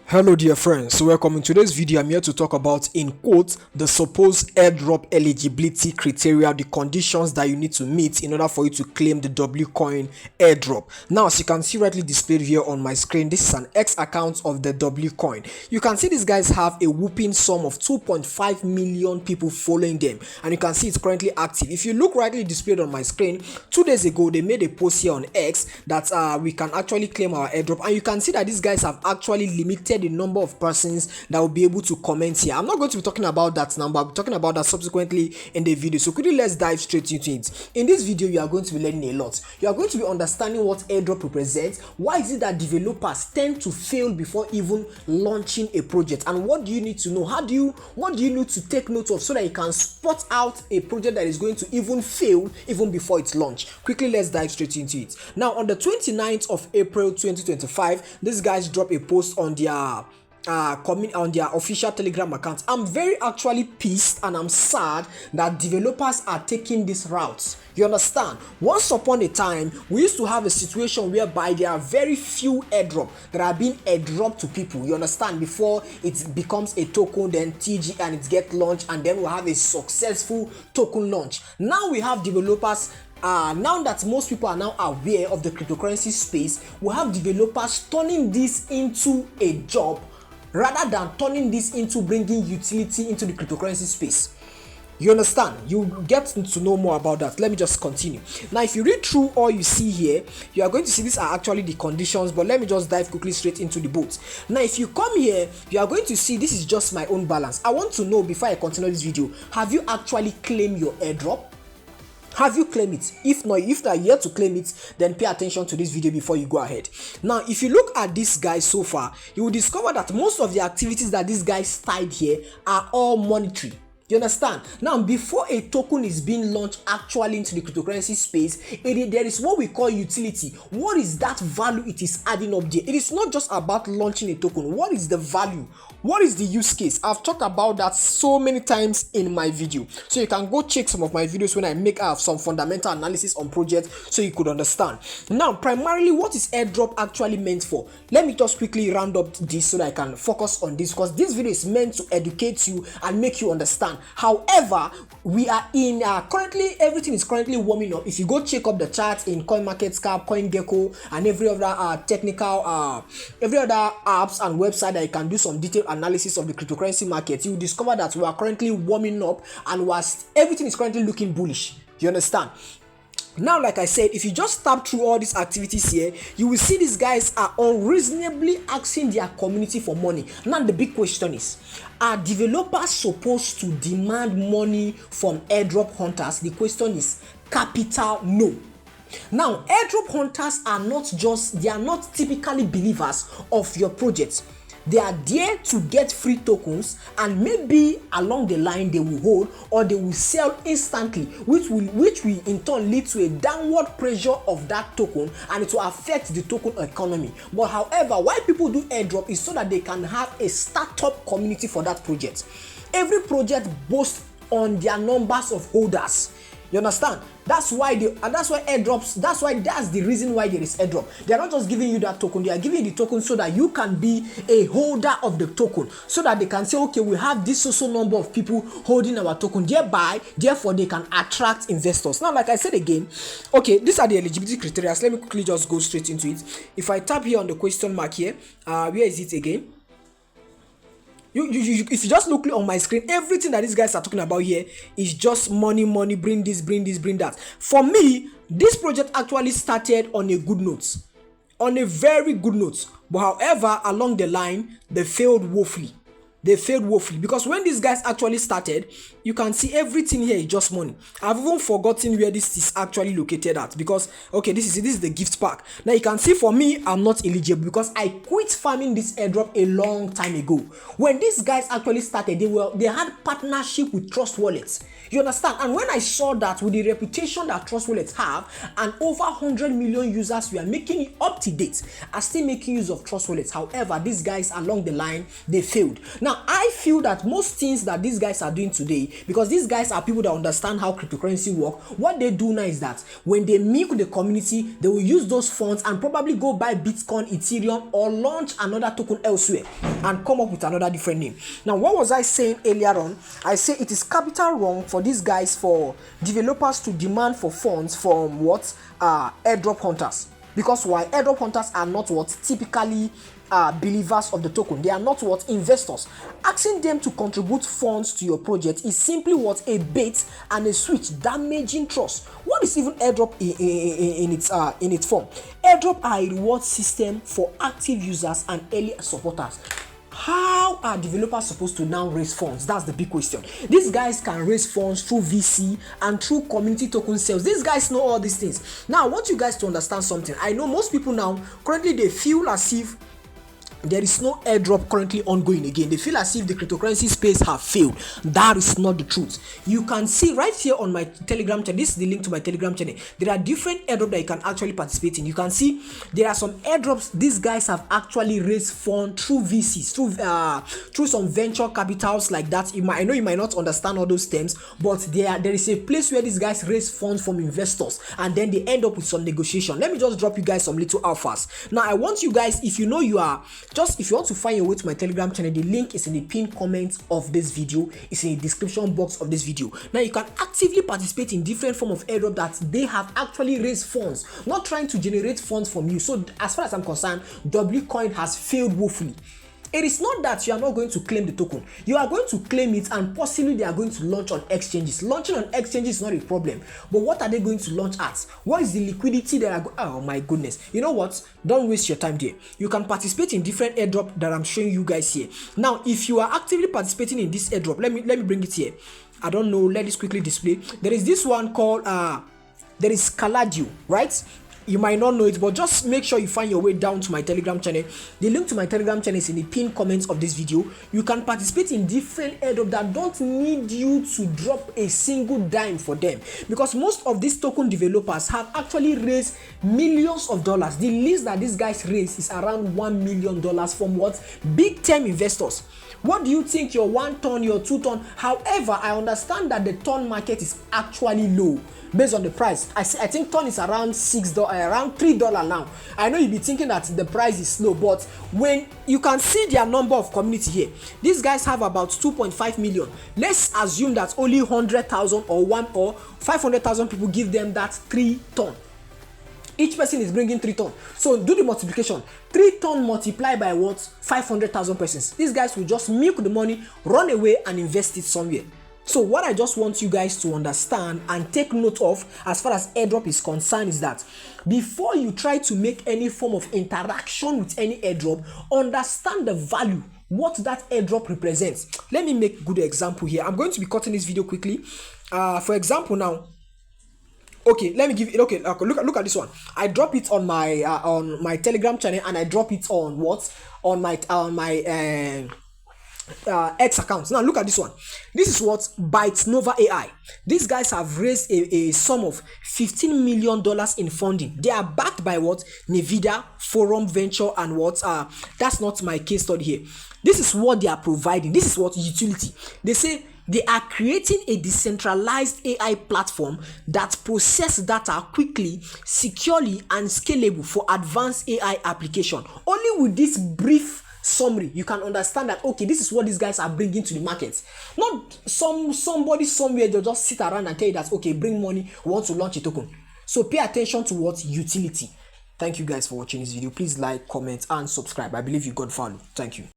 Hello dear friends, so welcome. In today's video I'm here to talk about, in quotes, the supposed airdrop eligibility criteria, the conditions that you need to meet in order for you to claim the WCOIN airdrop. Now, as you can see rightly displayed here on my screen, this is an X account of the WCOIN. You can see these guys have a whooping sum of 2.5 million people following them, and you can see it's currently active. If you look rightly displayed on my screen, 2 days ago they made a post here on X that we can actually claim our airdrop, and you can see that these guys have actually limited the number of persons that will be able to comment here. I'm not going to be talking about that number. I'll be talking about that subsequently in the video. So quickly, let's dive straight into it. In this video, you are going to be learning a lot. You are going to be understanding what airdrop represents. Why is it that developers tend to fail before even launching a project, and what do you need to know? What do you need to take note of so that you can spot out a project that is going to even fail even before it's launched? Quickly, let's dive straight into it. Now, on the 29th of April 2025, these guys drop a post on their on their official Telegram account. I'm very actually pissed and I'm sad that developers are taking this route. You understand? Once upon a time, we used to have a situation whereby there are very few airdrop that are being airdropped to people. You understand? Before it becomes a token, then TG, and it gets launched, and then we'll have a successful token launch. Now we have developers. Now that most people are now aware of the cryptocurrency space, we have developers turning this into a job rather than turning this into bringing utility into the cryptocurrency space. You understand? You get to know more about that. Let me just continue. Now, if you read through all you see here, you are going to see these are actually the conditions, but let me just dive quickly straight into the boat. Now, if you come here, you are going to see this is just my own balance. I want to know, before I continue this video, have you actually claimed your airdrop? Have you claimed it? If not, if you are yet to claim it, then pay attention to this video before you go ahead. Now, if you look at this guy so far, you will discover that most of the activities that this guy started here are all monetary. You understand? Now, before a token is being launched actually into the cryptocurrency space, there is what we call utility. What is that value it is adding up there? It is not just about launching a token. What is the value? What is the use case? I've talked about that so many times in my video. So you can go check some of my videos when I make some fundamental analysis on projects so you could understand. Now, primarily, what is airdrop actually meant for? Let me just quickly round up this so that I can focus on this, because this video is meant to educate you and make you understand. However, we are in currently, everything is currently warming up. If you go check up the charts in CoinMarketCap, CoinGecko, and every other every other apps and website that you can do some detailed analysis of the cryptocurrency market, you will discover that we are currently warming up and everything is currently looking bullish. You understand? Now, like I said, if you just tap through all these activities here, you will see these guys are unreasonably asking their community for money. Now, the big question is, are developers supposed to demand money from airdrop hunters? The question is capital no. Now, airdrop hunters are not typically believers of your project. They are there to get free tokens, and maybe along the line they will hold or they will sell instantly, which will in turn lead to a downward pressure of that token, and it will affect the token economy. But however, why people do airdrop is so that they can have a startup community for that project. Every project boasts on their numbers of holders. You understand? That's why airdrops, that's the reason why there is airdrop. They are not just giving you that token, they are giving you the token so that you can be a holder of the token, so that they can say, okay, we have this social number of people holding our token, therefore they can attract investors. Now, like I said again, okay, these are the eligibility criteria. Let me quickly just go straight into it. If I tap here on the question mark here, where is it again? If you just look on my screen, everything that these guys are talking about here is just money, bring this, bring that. For me, this project actually started on a good note, on a very good note. But however, along the line, they failed woefully. Because when these guys actually started, you can see everything here is just money. I've even forgotten where this is actually located at, because okay, this is the gift pack. Now you can see for me, I'm not eligible because I quit farming this airdrop a long time ago. When these guys actually started, they had partnership with Trust Wallets. You understand? And when I saw that with the reputation that Trust Wallets have, and over 100 million users we are making it up to date, are still making use of Trust Wallets. However, these guys along the line, they failed. Now, Now, I feel that most things that these guys are doing today, because these guys are people that understand how cryptocurrency work, what they do now is that when they meet with the community, they will use those funds and probably go buy Bitcoin, Ethereum, or launch another token elsewhere and come up with another different name. Now, what was I saying earlier on? I say it is capital wrong for these guys, for developers to demand for funds from what airdrop hunters. Because why? Airdrop hunters are not what typically believers of the token. They are not what investors. Asking them to contribute funds to your project is simply what a bait and a switch, damaging trust. What is even airdrop in its form? Airdrop are a reward system for active users and early supporters. How are developers supposed to now raise funds? That's the big question. These guys can raise funds through VC and through community token sales. These guys know all these things. Now, I want you guys to understand something. I know most people now, currently, they feel as if there is no airdrop currently ongoing again. They feel as if the cryptocurrency space have failed. That is not the truth. You can see right here on my Telegram channel. This is the link to my Telegram channel. There are different airdrops that you can actually participate in. You can see there are some airdrops. These guys have actually raised funds through VCs, through some venture capitals like that. I know you might not understand all those terms, but there is a place where these guys raise funds from investors and then they end up with some negotiation. Let me just drop you guys some little alphas. Now, I want you guys, if you know you are if you want to find your way to my Telegram channel, the link is in the pinned comment of this video. It's in the description box of this video. Now, you can actively participate in different form of airdrop that they have actually raised funds, not trying to generate funds from you. So as far as I'm concerned, WCOIN has failed woefully. It is not that you are not going to claim the token. You are going to claim it and possibly they are going to launch on exchanges. Launching on exchanges is not a problem. But what are they going to launch at? What is the liquidity that are oh my goodness. You know what? Don't waste your time there. You can participate in different airdrop that I'm showing you guys here. Now, if you are actively participating in this airdrop, let me bring it here. I don't know. Let this quickly display. There is this one called there is Caladio, right? You might not know it, but just make sure you find your way down to my Telegram channel. The link to my Telegram channel is in the pinned comments of this video. You can participate in different airdrops that don't need you to drop a single dime for them, because most of these token developers have actually raised millions of dollars. The least that these guys raise is around $1 million from what? Big term investors. What do you think your 1 ton, your 2 ton? However, I understand that the ton market is actually low based on the price. I think ton is around around $3 now. I know you'll be thinking that the price is low, but when you can see their number of community here, these guys have about 2.5 million. Let's assume that only 100,000 or 500,000 people give them that 3 ton. Each person is bringing 3 ton. So do the multiplication. 3 ton multiplied by what? 500,000 persons. These guys will just milk the money, run away and invest it somewhere. So what I just want you guys to understand and take note of as far as airdrop is concerned is that before you try to make any form of interaction with any airdrop, understand the value, what that airdrop represents. Let me make a good example here. I'm going to be cutting this video quickly. For example now, okay, let me give it. Okay, look at this one. I drop it on my Telegram channel and I drop it on what? On my X account. Now look at this one. This is what Bytes Nova AI. These guys have raised a sum of $15 million in funding. They are backed by what? Nvidia, Forum Venture, and what? That's not my case study here. This is what they are providing. This is what utility. They say they are creating a decentralized AI platform that processes data quickly, securely, and scalable for advanced AI application. Only with this brief summary, you can understand that, okay, this is what these guys are bringing to the market. Not somebody somewhere they'll just sit around and tell you that, okay, bring money, we want to launch a token. So pay attention to what? Utility. Thank you guys for watching this video. Please like, comment, and subscribe. I believe you got value. Thank you.